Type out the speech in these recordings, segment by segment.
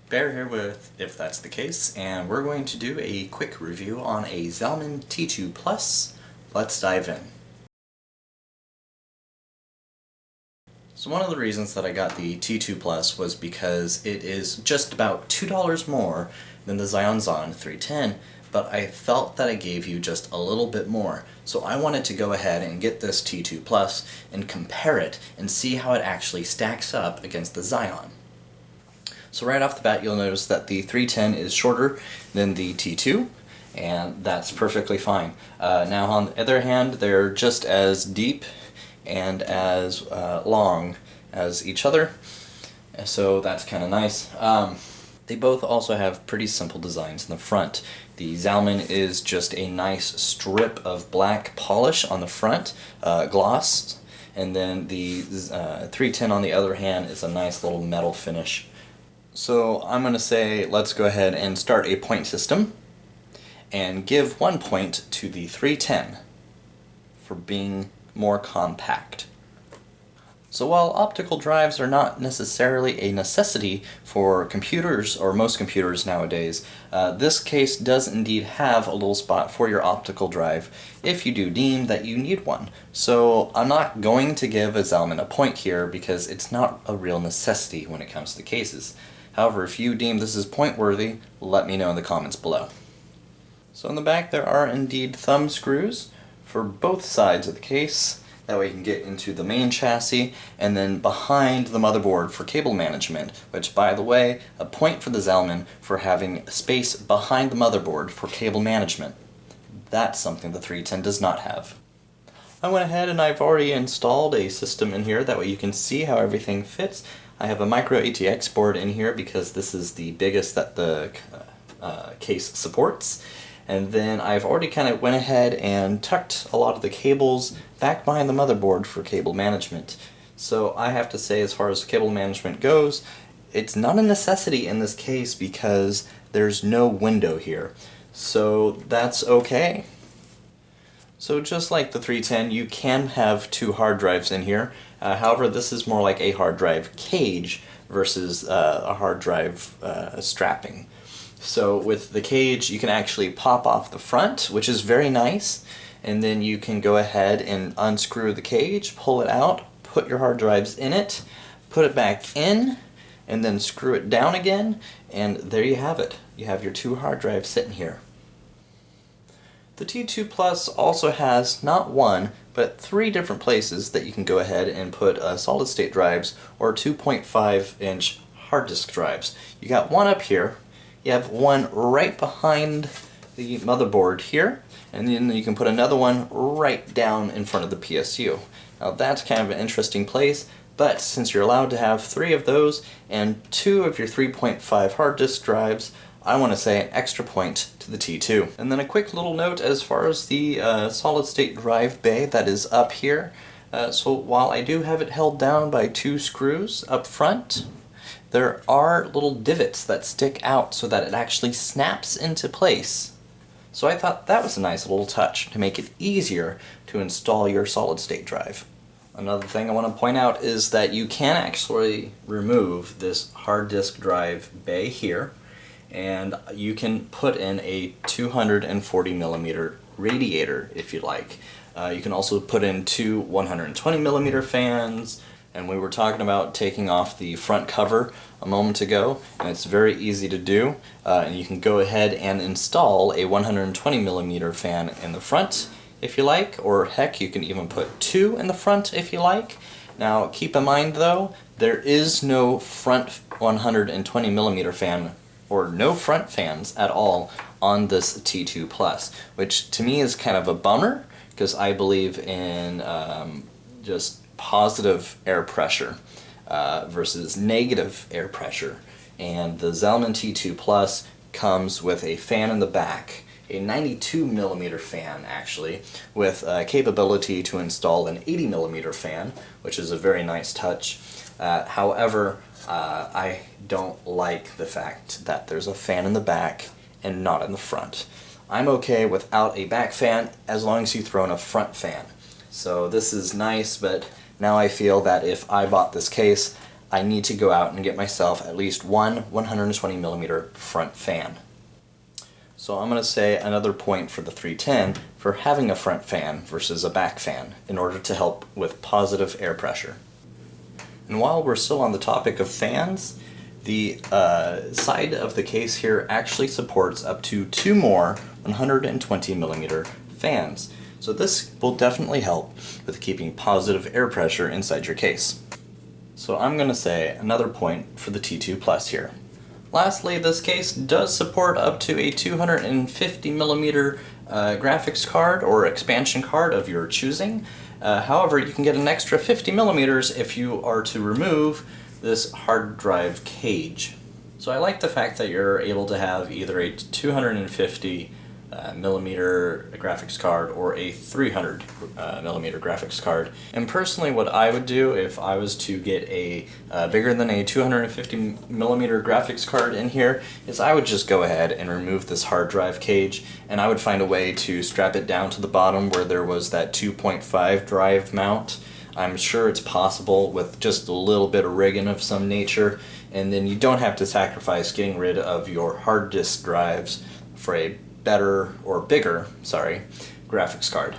Bear here with If That's the Case, and we're going to do a quick review on a Zalman T2 Plus. Let's dive in. So one of the reasons that I got the T2 Plus was because it is just about $2 more than the Zalman 310, but I felt that I gave you just a little bit more. So I wanted to go ahead and get this T2 Plus and compare it and see how it actually stacks up against the Zalman. So right off the bat, you'll notice that the 310 is shorter than the T2, and that's perfectly fine. Now on the other hand, they're just as deep and as long as each other, so that's kind of nice. They both also have pretty simple designs in the front. The Zalman is just a nice strip of black polish on the front, gloss, and then the 310 on the other hand is a nice little metal finish. So I'm going to say let's go ahead and start a point system and give 1 point to the 310 for being more compact. So while optical drives are not necessarily a necessity for computers or most computers nowadays, this case does indeed have a little spot for your optical drive if you do deem that you need one. So I'm not going to give a Zalman a point here because it's not a real necessity when it comes to cases. However, if you deem this is point worthy, let me know in the comments below. So in the back there are indeed thumb screws for both sides of the case. That way you can get into the main chassis, and then behind the motherboard for cable management, which, by the way, a point for the Zalman for having space behind the motherboard for cable management. That's something the 310 does not have. I went ahead and I've already installed a system in here, that way you can see how everything fits. I have a micro ATX board in here because this is the biggest that the case supports. And then I've already kind of went ahead and tucked a lot of the cables back behind the motherboard for cable management. So I have to say, as far as cable management goes, it's not a necessity in this case because there's no window here. So that's okay. So just like the 310, you can have two hard drives in here. However, this is more like a hard drive cage versus a hard drive strapping. So with the cage, you can actually pop off the front, which is very nice, and then you can go ahead and unscrew the cage, pull it out, put your hard drives in it, put it back in, and then screw it down again, and there you have it. You have your two hard drives sitting here. The T2 Plus also has not one, but 3 different places that you can go ahead and put solid state drives or 2.5-inch hard disk drives. You got one up here, you have one right behind the motherboard here, and then you can put another one right down in front of the PSU. Now that's kind of an interesting place, but since you're allowed to have 3 of those and 2 of your 3.5 hard disk drives, I want to say an extra point to the T2. And then a quick little note as far as the solid state drive bay that is up here. So while I do have it held down by 2 screws up front, there are little divots that stick out so that it actually snaps into place. So I thought that was a nice little touch to make it easier to install your solid state drive. Another thing I want to point out is that you can actually remove this hard disk drive bay here, and you can put in a 240mm radiator if you like. You can also put in 2 120mm fans, and we were talking about taking off the front cover a moment ago, and it's very easy to do. And you can go ahead and install a 120mm fan in the front if you like, or heck, you can even put 2 in the front if you like. Now keep in mind though, there is no front 120mm fan or no front fans at all on this T2 Plus, which to me is kind of a bummer because I believe in just positive air pressure versus negative air pressure. And the Zalman T2 Plus comes with a fan in the back, a 92mm fan actually, with capability to install an 80mm fan, which is a very nice touch. However, I don't like the fact that there's a fan in the back and not in the front. I'm okay without a back fan as long as you throw in a front fan. So this is nice, but now I feel that if I bought this case, I need to go out and get myself at least one 120mm front fan. So I'm going to say another point for the 310 for having a front fan versus a back fan in order to help with positive air pressure. And while we're still on the topic of fans, the side of the case here actually supports up to 2 more 120mm fans. So this will definitely help with keeping positive air pressure inside your case. So I'm going to say another point for the T2 Plus here. Lastly, this case does support up to a 250mm graphics card or expansion card of your choosing. However, you can get an extra 50mm if you are to remove this hard drive cage. So I like the fact that you're able to have either a 250mm graphics card or a 300mm graphics card. And personally, what I would do if I was to get a bigger than a 250mm graphics card in here is I would just go ahead and remove this hard drive cage, and I would find a way to strap it down to the bottom where there was that 2.5 drive mount. I'm sure it's possible with just a little bit of rigging of some nature, and then you don't have to sacrifice getting rid of your hard disk drives for a better, or bigger, sorry, graphics card.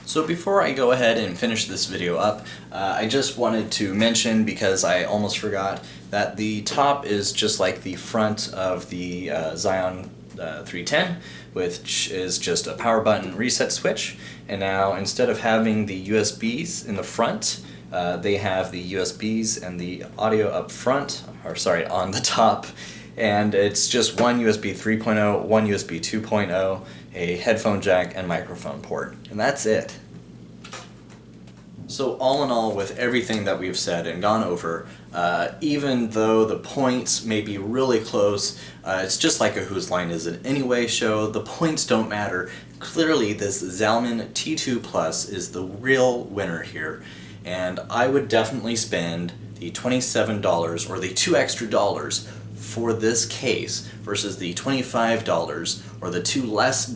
So before I go ahead and finish this video up, I just wanted to mention, because I almost forgot, that the top is just like the front of the Xeon 310, which is just a power button reset switch. And now instead of having the USBs in the front, they have the USBs and the audio up front, or sorry, on the top. And it's just one USB 3.0, one USB 2.0, a headphone jack, and microphone port. And that's it. So all in all, with everything that we've said and gone over, even though the points may be really close, it's just like a Whose Line Is It Anyway show. The points don't matter. Clearly this Zalman T2 Plus is the real winner here, and I would definitely spend the $27 or the $2 extra for this case versus the $25 or the $2 less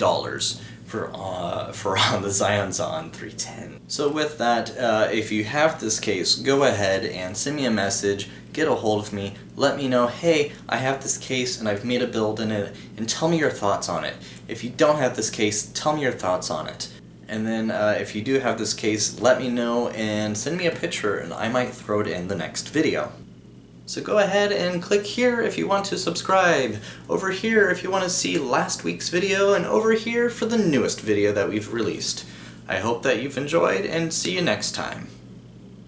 for on the Zalman 310. So with that, if you have this case, go ahead and send me a message, get a hold of me, let me know, hey, I have this case and I've made a build in it, and tell me your thoughts on it. If you don't have this case, tell me your thoughts on it. And then if you do have this case, let me know and send me a picture, and I might throw it in the next video. So go ahead and click here if you want to subscribe, over here if you want to see last week's video, and over here for the newest video that we've released. I hope that you've enjoyed, and see you next time.